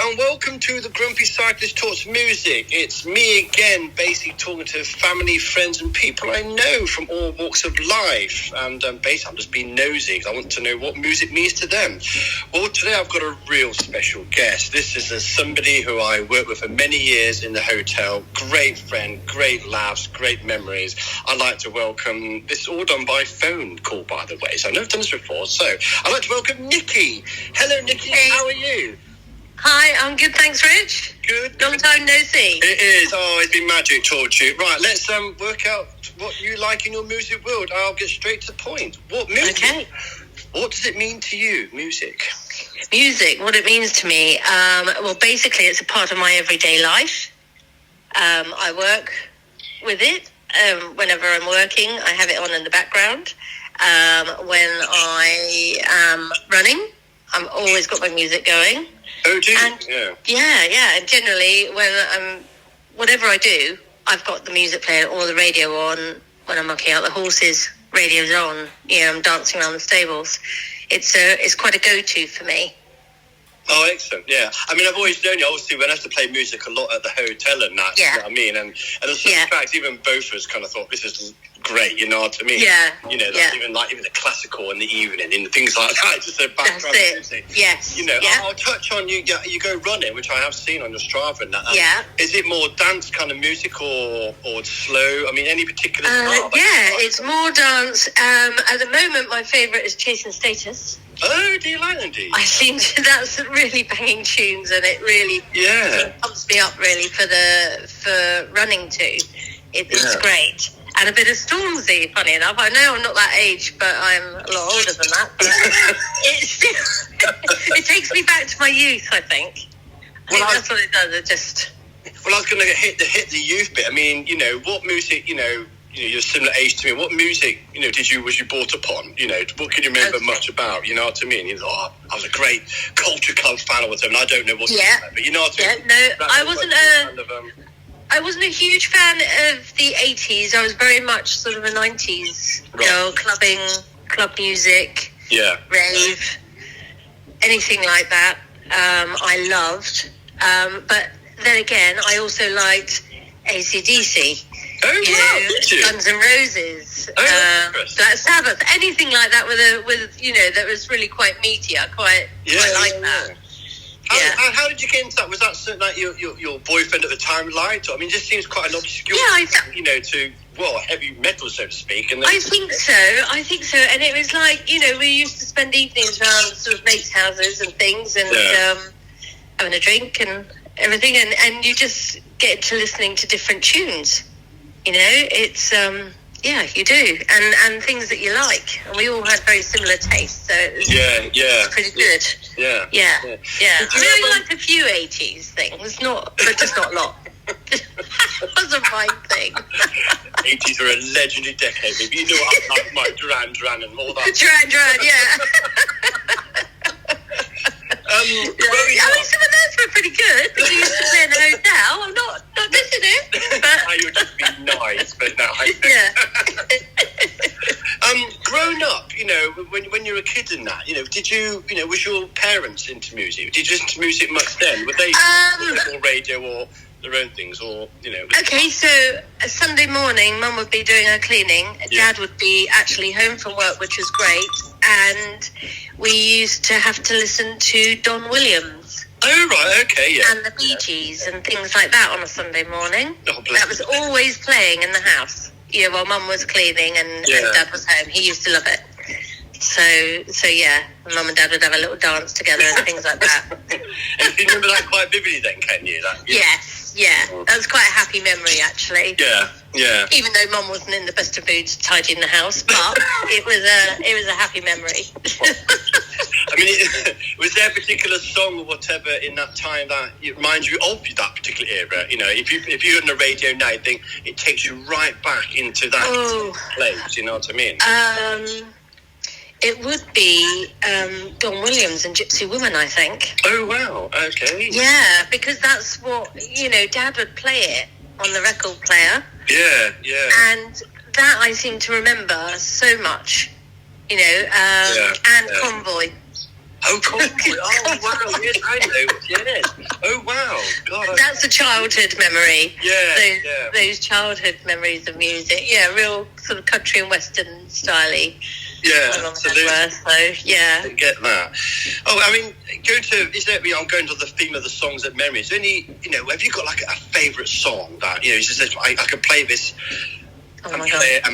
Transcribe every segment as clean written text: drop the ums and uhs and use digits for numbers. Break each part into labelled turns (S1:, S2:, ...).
S1: and welcome to the Grumpy Cyclist Talks Music. It's me again, basically talking to family, friends and people I know from all walks of life. And basically I'm just being nosy because I want to know what music means to them. Well, today I've got a real special guest. This is somebody who I worked with for many years in the hotel. Great friend, great laughs, great memories. I'd like to welcome, this is all done by phone call, by the way, so I've never done this before. So I'd like to welcome Niqi. Hello, Niqi.
S2: Hey.
S1: How are you?
S2: Hi, I'm good, thanks, Rich.
S1: Good.
S2: Long time no see.
S1: It is. Oh, it's been magic talking to you. Right, let's work out what you like in your music world. I'll get straight to the point. What music?
S2: Okay.
S1: What does it mean to you, music?
S2: Music, what it means to me? Well, basically, it's a part of my everyday life. I work with it. Whenever I'm working, I have it on in the background. When I am running, I've always got my music going.
S1: Oh, do you?
S2: And, yeah. And generally, whatever I do, I've got the music playing or the radio on. When I'm mucking out the horses, radio's on. I'm dancing around the stables. It's quite a go-to for me.
S1: Oh, excellent, yeah. I mean, I've always known you, obviously, when I have to play music a lot at the hotel and that, you know what I mean? And there's some tracks, even both of us kind of thought, this is great, you know what I mean?
S2: Yeah.
S1: Even the classical in the evening and things like that, just a background music.
S2: Yes.
S1: I'll touch on you go running, which I have seen on your Strava and that. Is it more dance kind of music or slow? I mean, any particular style?
S2: It's more dance. At the moment, my favourite is Chasing Status.
S1: Oh, do you like them, do you?
S2: I think that's really banging tunes, and it really pumps me up really for running too. It's great. And a bit of Stormzy, funny enough. I know I'm not that age, but I'm a lot older than that. But it takes me back to my youth, I think. I think that's what it does. It just...
S1: Well, I was going to hit the youth bit. I mean, what music, you're a similar age to me. What music, was you brought up on? What can you remember much about? You know what I mean? I was a great Culture Club fan or whatever, and I don't know what but you know what I mean?
S2: No, I wasn't a huge fan of the 80s. I was very much sort of a 90s girl, clubbing, club music, rave, anything like that. I loved. But then again, I also liked AC/DC. Guns N' Roses, Black Sabbath, anything like that with that was really quite meaty. I quite like that.
S1: How did you get into that? Was that something like your boyfriend at the time liked? I mean, it just seems quite an obscure, to heavy metal, so to speak. And
S2: I think so. And it was like, we used to spend evenings around sort of mates' houses and things, and having a drink and everything, and you just get into listening to different tunes. It's you do, and things that you like, and we all had very similar tastes, so it was pretty good. Yeah. I like a few 80s things, but just not a lot. It wasn't my thing.
S1: 80s are a legendary decade. Maybe you know I like my Duran and all that.
S2: Duran, I mean, some of those were pretty good. We used to play in the hotel. I'm not missing it. But...
S1: I would just be nice, but no. Growing up, when you were a kid and that, did you, was your parents into music? Did you listen to music much then? Were they or radio or their own things, or
S2: Okay, so a Sunday morning, Mum would be doing her cleaning. Dad would be actually home from work, which was great, and we used to have to listen to Don Williams.
S1: Oh right, okay,
S2: and the Bee Gees and things like that on a Sunday morning. That was always playing in the house. While Mum was cleaning and Dad was home. He used to love it. So Mum and Dad would have a little dance together and things like that.
S1: And you remember that quite vividly then, can you?
S2: Yes, that was quite a happy memory actually.
S1: Yeah.
S2: Even though Mum wasn't in the best of moods tidying the house, but it was a happy memory.
S1: I mean, was there a particular song or whatever in that time that it reminds you of that particular era? If you're on the radio now, it takes you right back into that place. You know what I mean?
S2: It would be Don Williams and Gypsy Woman, I think.
S1: Oh, wow. Okay.
S2: Yeah, because that's what, Dad would play it on the record player.
S1: Yeah.
S2: And that I seem to remember so much, and Convoy.
S1: Oh, Convoy. Oh, wow. Yes, I know. Yes.
S2: childhood memory.
S1: Yeah,
S2: those childhood memories of music. Yeah, real sort of country and western style-y.
S1: Yeah, absolutely.
S2: So, yeah.
S1: I get that. Oh, I mean, I'm going to the theme of the songs and memories. Any, have you got like a favourite song that, you just I could play this and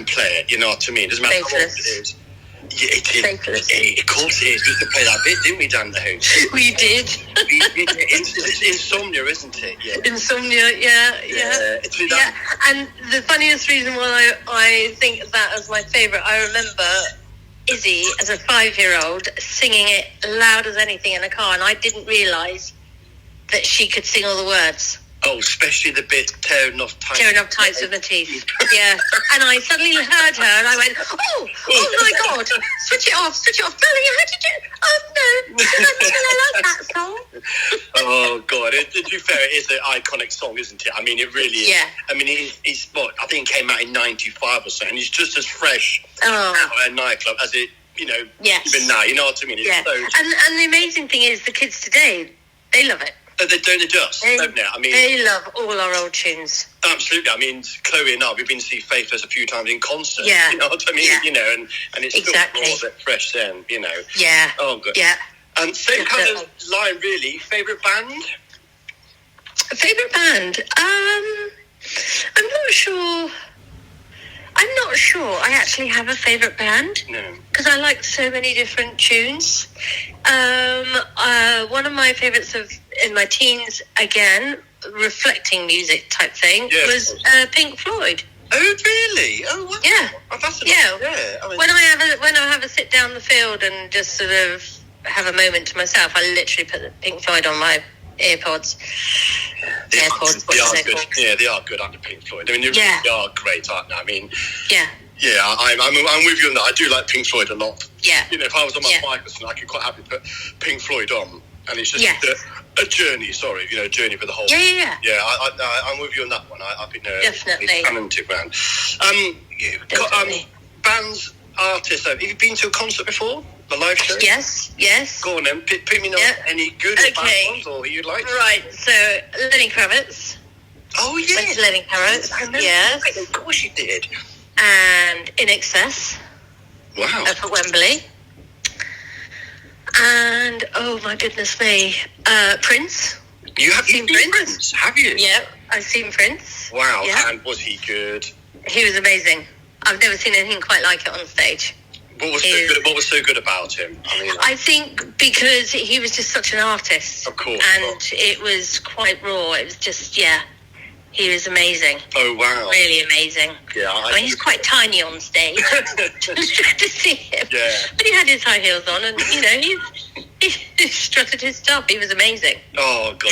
S1: play it, you know what I mean? It doesn't matter how old it is. Yeah, it is.
S2: Faithless.
S1: Of course it is. We used to play that bit, didn't we, down the house?
S2: We did.
S1: It's Insomnia, isn't it? Yeah.
S2: Insomnia, yeah. And the funniest reason why I think of that as my favourite, I remember Izzy, as a 5-year-old, singing it loud as anything in a car, and I didn't realise that she could sing all the words.
S1: Oh, especially the bit tearing off tights
S2: with my teeth. Yeah. And I suddenly heard her and I went, oh my God, switch it off. Darling, how did you... Oh, no, I like that song.
S1: Oh, God. To be fair, it is an iconic song, isn't it? I mean, it really is.
S2: Yeah.
S1: I mean, I think it came out in 95 or so, and it's just as fresh out at a nightclub as it, even now, you know what I mean?
S2: It's so... And the amazing thing is the kids today, they love it.
S1: They don't adjust, don't they? I mean,
S2: they love all our old tunes.
S1: Absolutely. I mean, Chloe and I, we've been to see Faithless a few times in concert.
S2: Yeah.
S1: You know what I mean?
S2: Yeah.
S1: And it's still a little bit fresh then,
S2: Yeah.
S1: Oh, good.
S2: Yeah.
S1: And same kind of line, really. Favourite band?
S2: Favourite band? I'm not sure. I actually have a favourite band.
S1: No.
S2: Because I like so many different tunes. One of my favourites in my teens, again, reflecting music type thing, was Pink Floyd.
S1: Oh, really? Oh, wow.
S2: Yeah.
S1: Oh, that's
S2: I mean, when I have a sit down the field and just sort of have a moment to myself, I literally put the Pink Floyd on my AirPods.
S1: They are good. Yeah, they are good under Pink Floyd. I mean, they really are great, aren't they? I mean,
S2: yeah,
S1: I'm with you on that. I do like Pink Floyd a lot.
S2: Yeah,
S1: if I was on my bike or something, I could quite happily put Pink Floyd on, and it's just a journey. Sorry, journey for the whole.
S2: Yeah.
S1: Yeah, I'm with you on that one. I think
S2: definitely
S1: it's talented band. Bands, artists. Have you been to a concert before? The live show?
S2: Yes.
S1: Go on then. Pick me any good or bad ones or you'd like.
S2: Right. So Lenny Kravitz.
S1: Oh yeah.
S2: Went to Lenny Kravitz. Yes.
S1: Of course you did.
S2: And In Excess.
S1: Wow.
S2: Up at Wembley. And oh my goodness me, Prince.
S1: You have seen Prince? Have you?
S2: Yeah, I've seen Prince.
S1: Wow.
S2: Yeah.
S1: And was he good?
S2: He was amazing. I've never seen anything quite like it on stage.
S1: What was so good about him?
S2: I think because he was just such an artist.
S1: Of course.
S2: And it was quite raw. It was just, he was amazing.
S1: Oh, wow.
S2: Really amazing.
S1: Yeah.
S2: I mean, he's quite tiny on stage. Just to see him.
S1: Yeah.
S2: But he had his high heels on and, he strutted his stuff. He was amazing.
S1: Oh, God.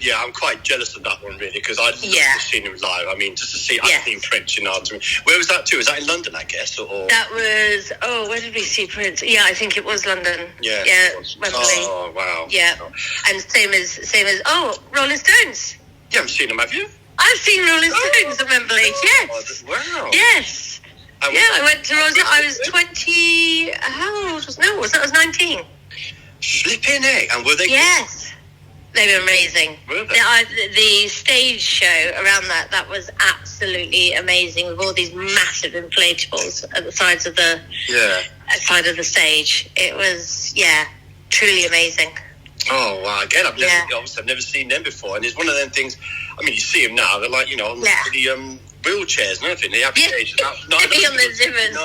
S1: Yeah. I'm quite jealous of that one, really, because I'd love to have seen him live. I mean, just to see, I've seen Prince, Where was that too? Was that in London, I guess? Or?
S2: That was, where did we see Prince? Yeah, I think it was London.
S1: Yeah.
S2: Yeah, Wembley.
S1: Oh, wow.
S2: Yeah. And same as, Rolling Stones.
S1: You haven't seen them, have you?
S2: I've seen Rolling Stones at Wembley, yes.
S1: Wow.
S2: Yes. I went to Rolling Stones. I was 20, how old was I was 19.
S1: Flipping egg. And were they
S2: Yes. They were amazing.
S1: Were they?
S2: The stage show around that was absolutely amazing with all these massive inflatables at the sides of the side of the stage. It was, truly amazing.
S1: Oh, wow. Again, I've never seen them before. And it's one of them things, I mean, you see them now, they're like, on the wheelchairs and everything. They have stage.
S2: On the zippers.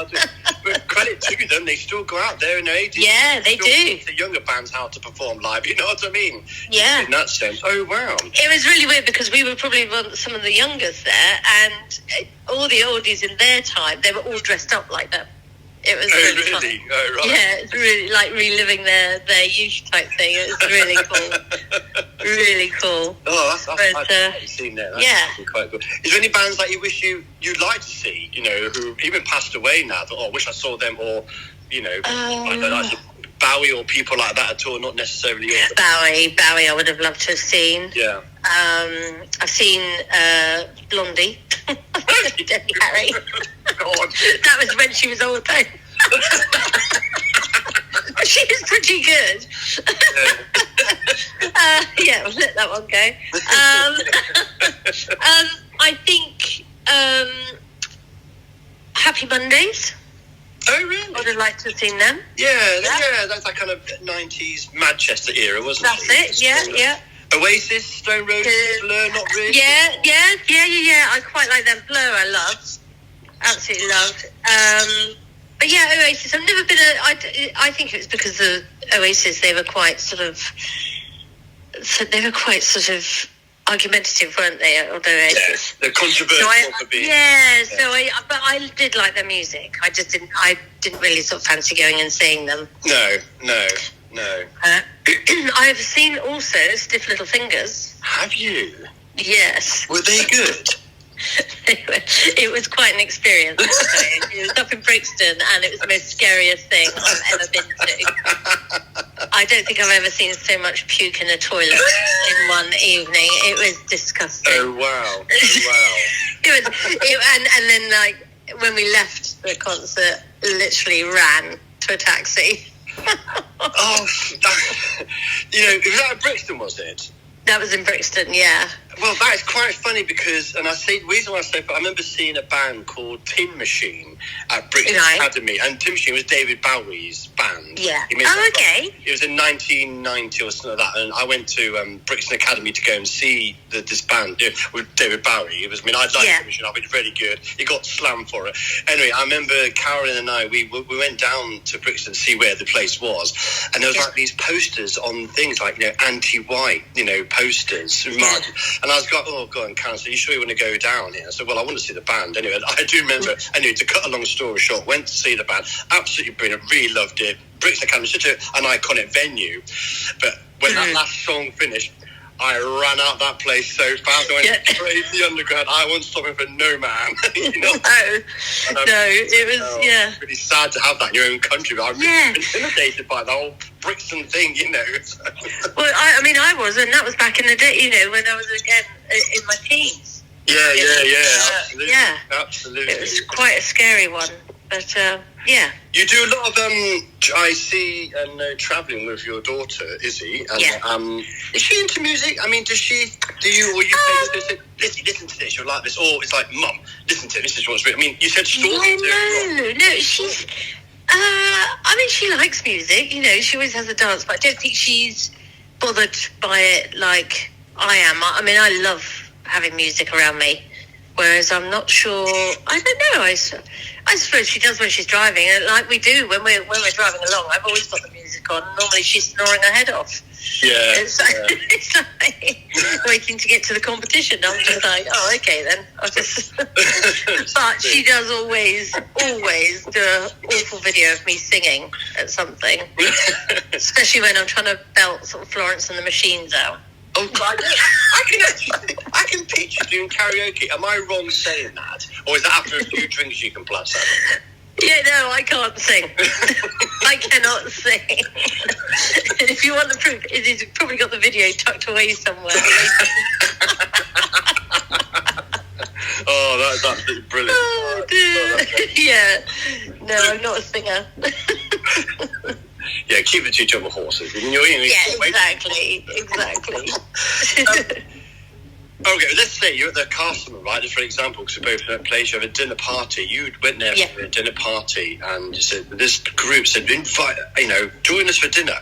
S1: But credit to them, they still go out there in their 80s.
S2: Yeah, they do.
S1: The younger bands how to perform live, you know what I mean?
S2: Yeah.
S1: In that sense. Oh, wow.
S2: It was really weird because we were probably some of the youngest there, and all the oldies in their time, they were all dressed up like that. It was really fun.
S1: Oh, right.
S2: Yeah, it's really like reliving their youth type thing. It was really cool. Really cool.
S1: Oh, I've seen that. That's quite good. Is there any bands that you wish you'd like to see, who even passed away now, that, I wish I saw them, or, like Bowie or people like that at all, not necessarily.
S2: Bowie, I would have loved to have seen.
S1: Yeah.
S2: I've seen Blondie. Debbie Harry.
S1: God.
S2: That was when she was old though. She was pretty good. Yeah, we'll let that one go. I think Happy Mondays.
S1: Oh, really?
S2: I would have liked to have seen them.
S1: Yeah, that's that kind of 90s Manchester era, wasn't it?
S2: That's it, yeah.
S1: Oasis, Stone Roses, Blur, not really?
S2: Yeah. I quite like them. Blur I loved. Absolutely loved. But yeah, Oasis, I've never been I think it was because the Oasis, they were quite sort of argumentative, weren't they? Although
S1: yes, they're controversial for being.
S2: But I did like their music. I didn't really sort of fancy going and seeing them.
S1: No.
S2: I've seen also Stiff Little Fingers.
S1: Have you?
S2: Yes.
S1: Were they good?
S2: It was quite an experience. It was up in Brixton, and it was the most scariest thing I've ever been to. I don't think I've ever seen so much puke in a toilet in one evening. It was disgusting.
S1: Oh wow!
S2: And then like when we left the concert, literally ran to a taxi.
S1: Was that in Brixton? Was it?
S2: That was in Brixton, yeah.
S1: Well, that is quite funny because, the reason why I say, I remember seeing a band called Tin Machine at Brixton Academy, and Tin Machine was David Bowie's band.
S2: Yeah. Okay.
S1: It was in 1990 or something like that, and I went to Brixton Academy to go and see this band with David Bowie. I'd like Tin Machine. It was really good. He got slammed for it. Anyway, I remember Carolyn and I, we went down to Brixton to see where the place was, and there was like these posters on things like anti-white, posters. Yeah. And I was like, oh, God, Karen, so you sure you want to go down here? I said, well, I want to see the band. Anyway, I do remember, to cut a long story short, went to see the band. Absolutely brilliant. Really loved it. Brixton Academy, such an iconic venue. But when that last song finished, I ran out that place so fast. I went straight to the underground. I wasn't stopping for no man.
S2: It was,
S1: It's really sad to have that in your own country, but I'm really intimidated by the whole Brixton thing,
S2: Well, I was, and that was back in the day, when I was, again, in my teens.
S1: Absolutely.
S2: It was quite a scary one, but, You
S1: do a lot of, I see, travelling with your daughter, Izzy. And, is she into music? Does she, do you say, listen to this, you'll like this, or it's like, Mum, listen to this is what's written. You said stories.
S2: No, she's, she likes music, she always has a dance, but I don't think she's bothered by it like I am. I love having music around me, whereas I'm not sure, I don't know, I suppose she does when she's driving, like we do when we're driving along. I've always got the music on. Normally she's snoring her head off.
S1: Yeah.
S2: It's like waiting to get to the competition. I'm just like, oh, okay then. I'll just. But she does always do an awful video of me singing at something, especially when I'm trying to belt sort of Florence and the Machines out.
S1: Oh, God. I can picture doing karaoke. Am I wrong saying that? Or is that after a few drinks you can plus that?
S2: Yeah, no, I can't sing. I cannot sing. And if you want the proof, he's probably got the video tucked away somewhere.
S1: Oh, that is absolutely brilliant.
S2: Oh, dear. Yeah. No, I'm not a singer.
S1: Yeah, keep the two other horses.
S2: Exactly.
S1: Okay, let's say you're at the Castle, right? Just for example, because we're both in a place, you have a dinner party. You went there for a dinner party, and this group said, invite, join us for dinner.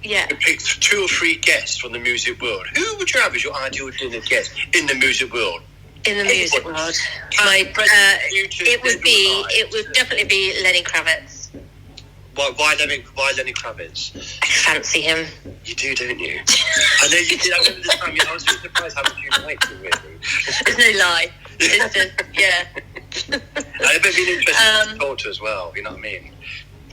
S2: Yeah.
S1: You picked 2 or 3 guests from the music world. Who would you have as your ideal dinner guest in the music world?
S2: In the music world, it would definitely be Lenny Kravitz.
S1: Why Lenny Kravitz?
S2: I fancy him.
S1: You do, don't you? I know you did. I remember this time. I was really surprised how much you liked him, really.
S2: There's no lie. It's just,
S1: I bet it'd be interesting to talk to as well. You know what I mean?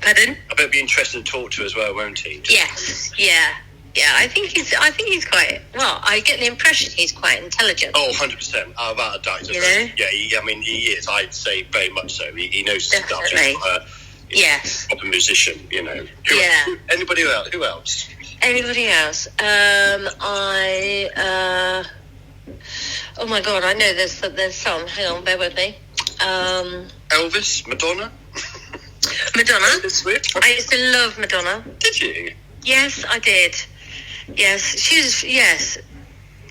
S2: Pardon?
S1: I bet it'd be interesting to talk to as well, won't he?
S2: Yes. Yeah. I think he's quite. Well, I get the impression he's quite intelligent.
S1: Oh, 100%. Without a doubt. Yeah. He is. I'd say very much so. He knows his stuff.
S2: Yes.
S1: Proper musician, Anybody else? Who else?
S2: Anybody else? Oh my God, I know there's some. Hang on, bear with me.
S1: Elvis, Madonna.
S2: I used to love Madonna.
S1: Did you?
S2: Yes, I did. Yes,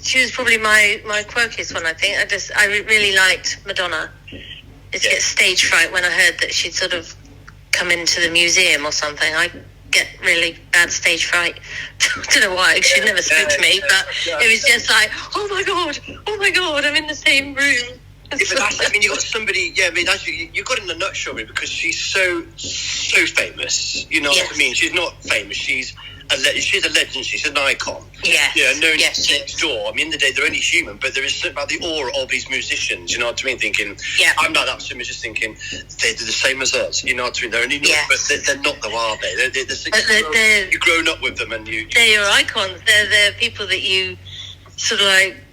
S2: she was probably my quirkiest one. I think I really liked Madonna. I used to get stage fright when I heard that she'd sort of come into the museum or something. I get really bad stage fright. I don't know why, because she never spoke to me, but it was just like, oh my god, I'm in the same room.
S1: I mean, you got somebody. Yeah, I mean, actually, you got it in a nutshell, really, because she's so famous. You know what I mean? She's not famous. She's a legend. She's an icon.
S2: Yeah.
S1: Yeah. No, next door. I mean, in the day, they're only human, but there is something about the aura of these musicians. You know what I mean? Thinking, I'm not that famous. Just thinking they're the same as us. You know what I mean? They're only, but they're not, though, are they? You've grown up with them, and
S2: they're your icons. They're people that you sort of like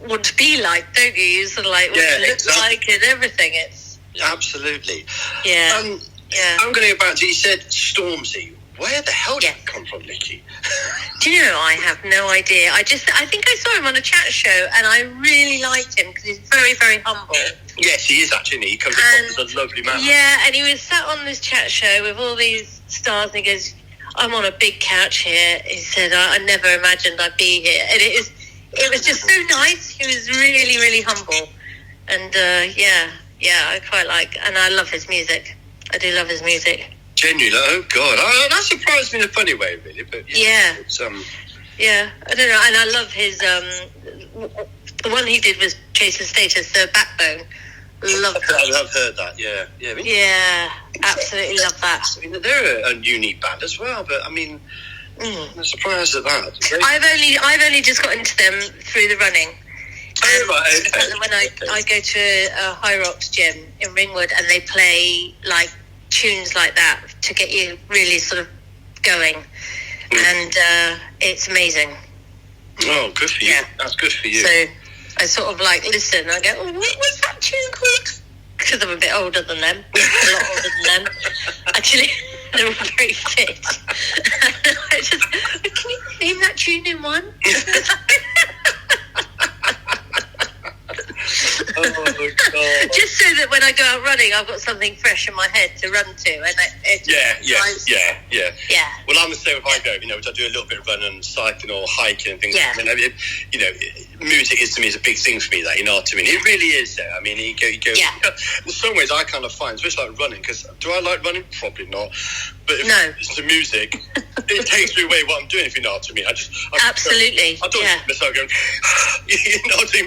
S2: want to be like, don't you? You sort of like want to look like and everything. It's
S1: absolutely.
S2: Yeah.
S1: I'm going to go back to, you said Stormzy. Where the hell did that come from, Niqi?
S2: Do you know, I have no idea. I think I saw him on a chat show, and I really liked him because he's very, very humble.
S1: Yes, he is actually. He comes across as a lovely man.
S2: Yeah, and he was sat on this chat show with all these stars, and he goes, I'm on a big couch here. He said, I never imagined I'd be here. And it was just so nice. He was really, really humble. And, I quite like, and I love his music. I do love his music.
S1: Genuinely, oh God, that surprised me in a funny way, really. But it's,
S2: I don't know, and I love his. The one he did was Chasing Status, the Backbone. Love that.
S1: I've heard that. Yeah.
S2: Yeah, absolutely love that.
S1: I mean, they're a unique band as well, but I mean, I'm surprised at that.
S2: I've only just got into them through the running.
S1: Oh, right, okay.
S2: When I go to a High Rocks gym in Ringwood, and they play like tunes like that to get you really sort of going, and it's amazing.
S1: Oh, good for you. Yeah. That's good for you.
S2: So I sort of like listen and I go, oh, what's that tune called? Because I'm a bit older than them, a lot older than them. Actually, they're all very fit. I just, can you name that tune in one?
S1: Oh my God.
S2: Just so that when I go out running, I've got something fresh in my head to run to, and it
S1: yeah. Well, I'm the same if I go, which I do a little bit of running and cycling or hiking and things.
S2: Yeah.
S1: I mean, music is to me is a big thing for me. That, you know what I mean? It really is. I mean, you go.
S2: Yeah.
S1: In some ways, I kind of find, especially like running, because do I like running? Probably not. But if it's the music, it takes me away what I'm doing. If you know what I mean,
S2: absolutely.
S1: I don't myself going.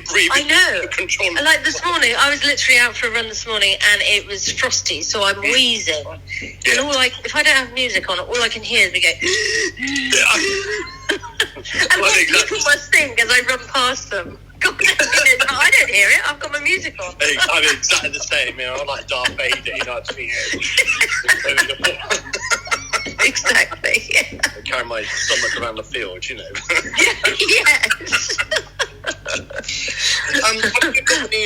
S1: Breathing.
S2: I know.
S1: Control.
S2: Like this morning, I was literally out for a run this morning, and it was frosty, so I'm wheezing. Yeah. And if I don't have music on, all I can hear is me go. And what people must think as I run past them. God, I don't hear it. I've got my music on.
S1: I'm exactly the same. I'm like Darth Vader. You know what I mean?
S2: Exactly. Yeah.
S1: I carry my stomach around the field.
S2: Yes.
S1: Have you got any?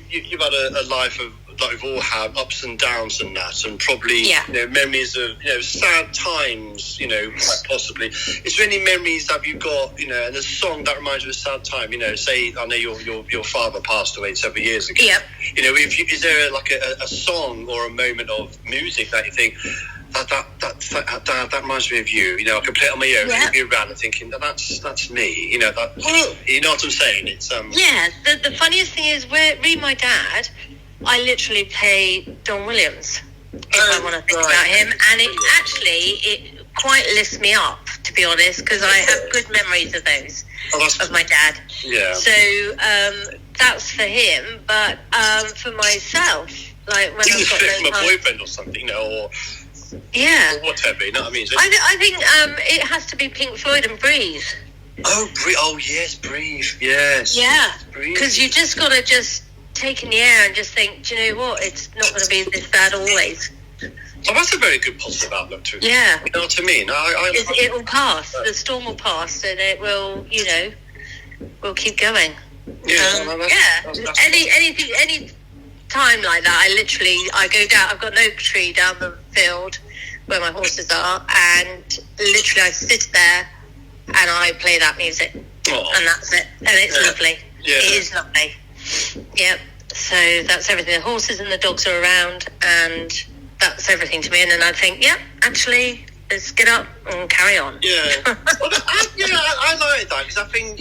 S1: You've had a life of, like we've all had, ups and downs and that, and probably memories of sad times. Quite possibly. Is there any memories that you've got? And a song that reminds you of a sad time. Say I know your father passed away several years ago.
S2: Yep.
S1: Is there like a song or a moment of music that you think? That reminds me of you. I can play it on my own, look around and thinking that's me. You know what I'm saying? It's
S2: The funniest thing is, my dad, I literally play Don Williams if I want to think about him, and it quite lifts me up, to be honest, because I have good memories of those of my dad.
S1: Yeah.
S2: So that's for him, but for myself, like when I've got
S1: from a boyfriend or something, or.
S2: Yeah.
S1: Or whatever, you know what I mean?
S2: I think it has to be Pink Floyd and Breathe.
S1: Oh, yes, Breathe, yes.
S2: Yeah, because you just got to take in the air and just think, do you know what, it's not going to be this bad always.
S1: Well, that's a very good positive outlook to it.
S2: Yeah.
S1: You know what I mean?
S2: It will pass, the storm will pass, and it will, we'll keep going.
S1: Yeah.
S2: Any time like that, I go down, I've got an oak tree down the field where my horses are, and literally I sit there and I play that music, and that's it, and it's lovely. It is lovely. Yep. So that's everything. The horses and the dogs are around, and that's everything to me. And then I think, actually, let's get up and carry on.
S1: Yeah. Well, I like that, because I think,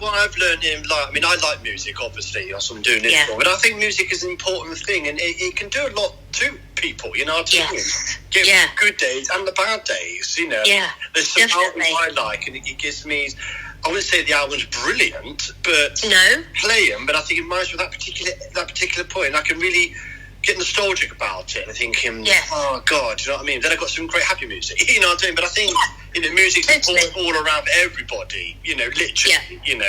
S1: what I've learned I like music, obviously, that's what I'm doing it for, but I think music is an important thing, and it can do a lot to people, Give good days and the bad days,
S2: Yeah,
S1: there's some albums I like, and it gives me, I wouldn't say the album's brilliant, but play them, but I think it reminds me of that particular point, and I can really get nostalgic about it and thinking, oh God, you know what I mean? Then I've got some great happy music, you know what I mean? But I think, music's important all around everybody, literally, And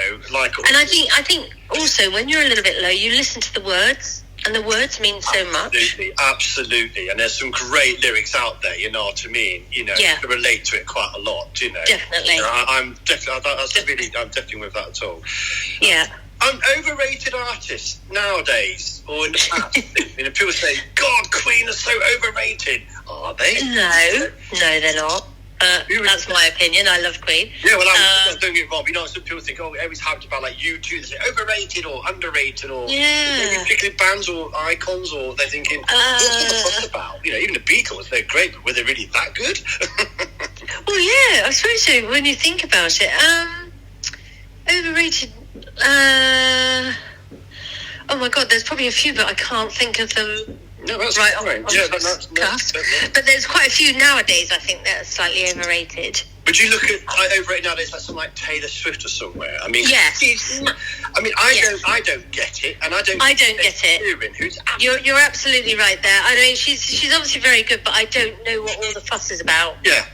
S2: I think also when you're a little bit low, you listen to the words, and the words mean so much.
S1: Absolutely. And there's some great lyrics out there, you know what I mean? To relate to it quite a lot,
S2: Definitely.
S1: I'm definitely with that at all.
S2: Yeah.
S1: Overrated artists nowadays, or in the past, people say, God, Queen are so overrated. Are they?
S2: No, they're not. That's my opinion. I love Queen.
S1: Yeah, well, don't get wrong. Some people think, everybody's hyped about U2. They say overrated or underrated, or particular bands or icons, or they're thinking, what's it about? Even the Beatles, they're great, but were they really that good?
S2: Well, yeah, I suppose so. When you think about it, overrated. Oh my God, there's probably a few, but I can't think of them.
S1: No, that's
S2: right.
S1: That's
S2: but there's quite a few nowadays, I think, that are slightly overrated.
S1: Would you look at overrated nowadays, like something like Taylor Swift or somewhere? I mean,
S2: yes.
S1: I don't get it, and I don't get it.
S2: You're absolutely right there. I mean, she's obviously very good, but I don't know what all the fuss is about.
S1: Yeah.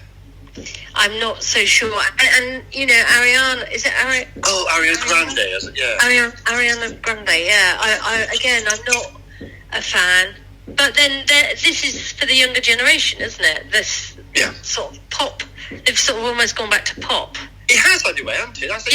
S2: I'm not so sure. And Ariana, is it Ariana?
S1: Oh, Ariana Grande, is it? Yeah.
S2: Ariana Grande, yeah. I'm not a fan. But then this is for the younger generation, isn't it? This sort of pop. They've sort of almost gone back to pop.
S1: It has, anyway, hasn't it? That's it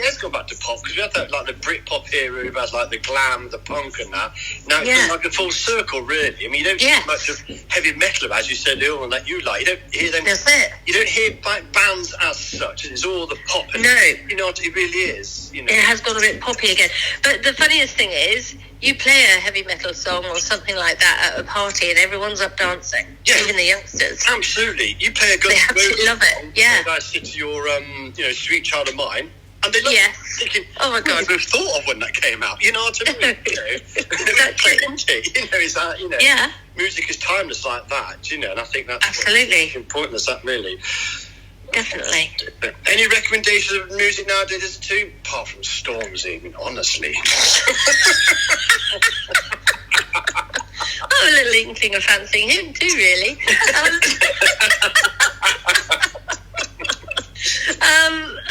S1: has gone back to pop, because we had that, like, the Britpop era, we've had, like, the glam, the punk and that. Now it's like a full circle, really. I mean, you don't see much of heavy metal, as you said earlier, that you like. You don't hear them.
S2: That's it.
S1: You don't hear bands as such. It's all the pop. And, it really is.
S2: It has gone a bit poppy again. But the funniest thing is, you play a heavy metal song or something like that at a party, and everyone's up dancing. Yeah. Even the youngsters.
S1: Absolutely. You play a good.
S2: They absolutely love it. Yeah.
S1: I sit to your, Sweet Child of Mine, and they love it. Thinking, oh my God, we've thought of when that came out. You know what I mean? Music is timeless like that. And I think that's
S2: absolutely
S1: important as that, really.
S2: Definitely.
S1: Any recommendations of music nowadays listen to, apart from Stormzy, honestly?
S2: I'm a little inkling of fancying him too, really.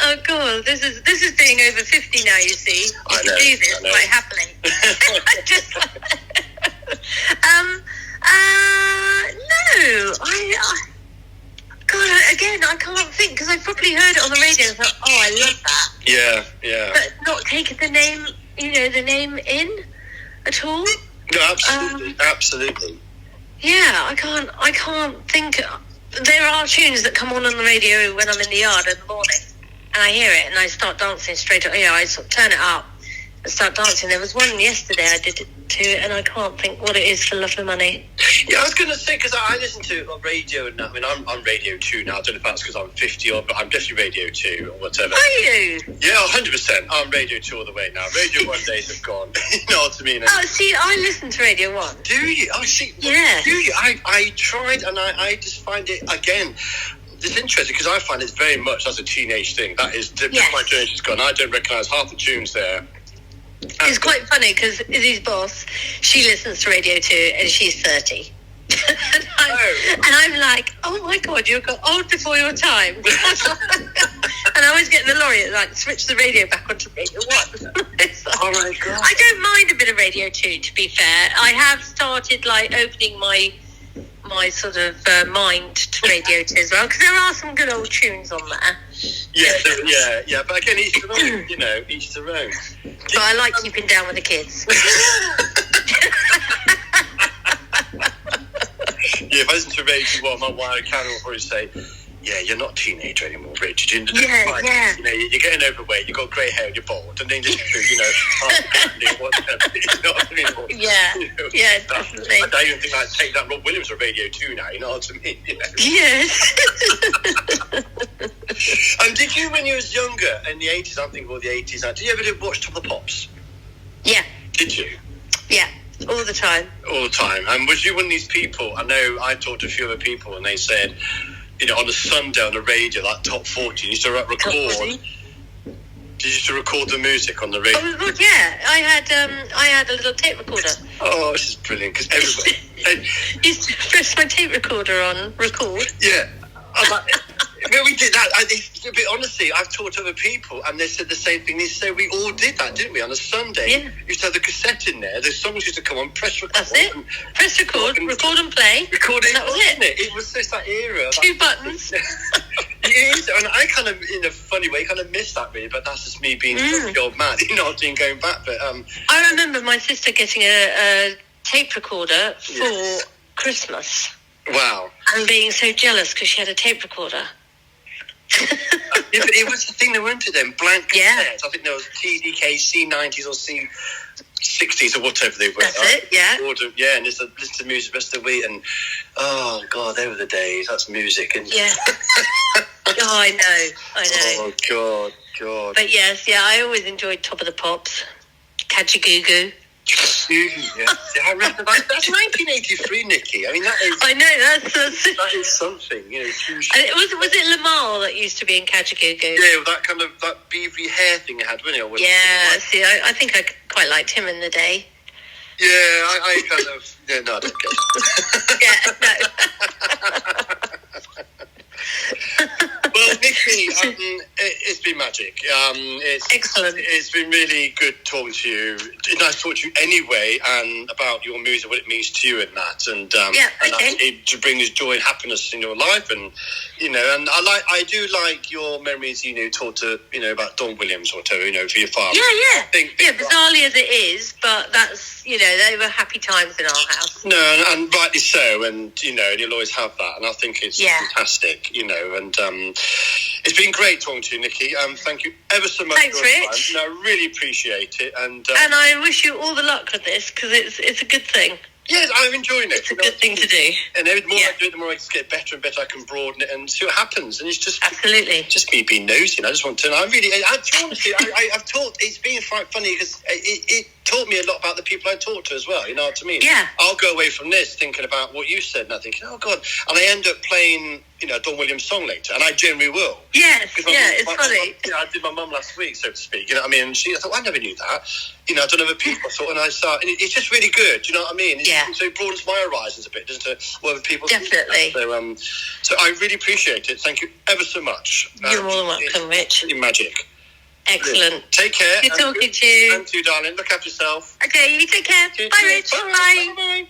S2: Oh God, this is being over 50 now. You see, I can do this quite happily. God, again, I can't think, because I probably heard it on the radio and thought, I love that.
S1: Yeah.
S2: But not taking the name, the name in at all.
S1: No, absolutely.
S2: Yeah, I can't think. There are tunes that come on the radio when I'm in the yard in the morning, and I hear it and I start dancing straight up. I sort of turn it up and start dancing. There was one yesterday I did it to, and I can't think what it is for love of money.
S1: Yeah, I was going to say, because I listen to radio, and I'm on Radio 2 now. I don't know if that's because I'm 50 odd, but I'm definitely Radio 2 or whatever.
S2: Are you?
S1: Yeah, 100%. I'm Radio 2 all the way now. Radio 1 days have gone. You know what I mean?
S2: Oh, see, I listen to Radio 1.
S1: Do you? Oh, see.
S2: Yeah.
S1: Do you? I tried, and I just find it, again, it's interesting, because I find it's very much as a teenage thing. That is, my generation's gone. I don't recognise half the tunes there.
S2: It's quite funny, because Izzy's boss, she listens to Radio 2 and she's 30. and I'm like, oh my God, you got old before your time. And I always get in the lorry and switch the radio back onto Radio 1.
S1: Oh my God.
S2: I don't mind a bit of Radio 2, to be fair. I have started opening my sort of mind to Radio 2 as well, because there are some good old tunes on there.
S1: Yeah, but again, each their own, each their own.
S2: But I like keeping down with the kids.
S1: Yeah, if I listen to Radio 1, my wife Karen will probably say, yeah, you're not a teenager anymore, Rich.
S2: Yeah.
S1: You know, you're getting overweight, you've got grey hair, you're bald, and then just, you know, whatever. You know what I mean?
S2: Yeah,
S1: you know,
S2: yeah, definitely.
S1: I don't even think I'd take that Rob Williams on Radio 2 now, you know what I mean? You know?
S2: Yes.
S1: Did you, when you was younger, in the 80s, I'm thinking about the 80s now, did you ever watch Top of the Pops?
S2: Yeah.
S1: Did you?
S2: Yeah, all the time.
S1: All the time. And was you one of these people, I know I talked to a few other people, and they said, you know, on a Sunday on the radio, like Top 40, you used to record. Did you used to record the music on the radio?
S2: Oh, God, yeah. I had a little tape recorder.
S1: Oh, this is brilliant, because everybody...
S2: used to press my tape recorder on, record.
S1: Yeah. Well, we did that. Honestly, I've talked to other people, and they said the same thing. They said we all did that, didn't we? On a Sunday,
S2: yeah.
S1: You used to have the cassette in there. The songs used to come on, press record.
S2: That's it. Press record, record and play.
S1: Recording.
S2: That was it.
S1: It was just that era.
S2: Two buttons.
S1: It is, and I kind of, in a funny way, kind of miss that really. But that's just me being the old man, you know, going back. But
S2: I remember my sister getting a tape recorder for Christmas.
S1: Wow.
S2: And being so jealous because she had a tape recorder.
S1: Yeah, but it was the thing, they weren't it then? Blank cassettes.
S2: Yeah.
S1: I think there was TDK, C90s or C60s or whatever they were.
S2: That's it, yeah.
S1: Yeah, and just listen to music the rest of the week, and oh God, they were the days. That's music, and
S2: yeah. Oh, I know.
S1: Oh God.
S2: But yes, yeah, I always enjoyed Top of the Pops, Catch a Goo Goo.
S1: Yeah, I remember that's 1983, Niqi. I mean, that is.
S2: I know
S1: that is something, you know.
S2: And was it Lamar that used to be in Catch a Goo Goo?
S1: Yeah, with that kind of that beavery hair thing it had, wasn't it?
S2: Yeah, see, I think I quite liked him in the day.
S1: Yeah, I kind of. Yeah, no, I don't get that.
S2: Yeah, no.
S1: Well, Niqi, it's been magic. It's
S2: excellent.
S1: It's been really good talking to you. It's nice to talk to you anyway, and about your music, what it means to you, and that, and it brings joy and happiness in your life, and you know, and I do like your memories. You know, talk to about Don Williams or whatever. You know, for your father.
S2: Yeah. Bizarrely as it is, but that's they were happy times in our house.
S1: No, and rightly so, and and you'll always have that, and I think it's fantastic. And it's been great talking to you, Niqi. Thank you ever so much.
S2: Thanks,
S1: for your
S2: Rich.
S1: time. No, I really appreciate it, and
S2: I wish you all the luck with this because it's a good thing.
S1: Yes, I'm enjoying it.
S2: It's a good thing to do.
S1: And the more I do it, the more I get better and better. I can broaden it and see what happens. And it's just
S2: absolutely
S1: just me being nosy. And I just want to know. I've taught. It's been quite funny because it taught me a lot about the people I talk to as well. You know what I mean?
S2: Yeah.
S1: I'll go away from this thinking about what you said, and I think, oh God, and I end up playing a Don Williams song later, and I generally will.
S2: Yes, it's funny.
S1: I did my mum last week, so to speak. You know what I mean? And I thought, I never knew that. I don't know other people. And I start, and it's just really good. You know what I mean? So it broadens my horizons a bit, doesn't it? What other people
S2: definitely.
S1: So I really appreciate it. Thank you ever so much.
S2: You're more than welcome, Rich.
S1: It's magic.
S2: Excellent.
S1: Take care.
S2: Good talking to you.
S1: And to you, darling. Look after yourself.
S2: Okay, you take care. Bye, Rich. Bye.
S1: Bye.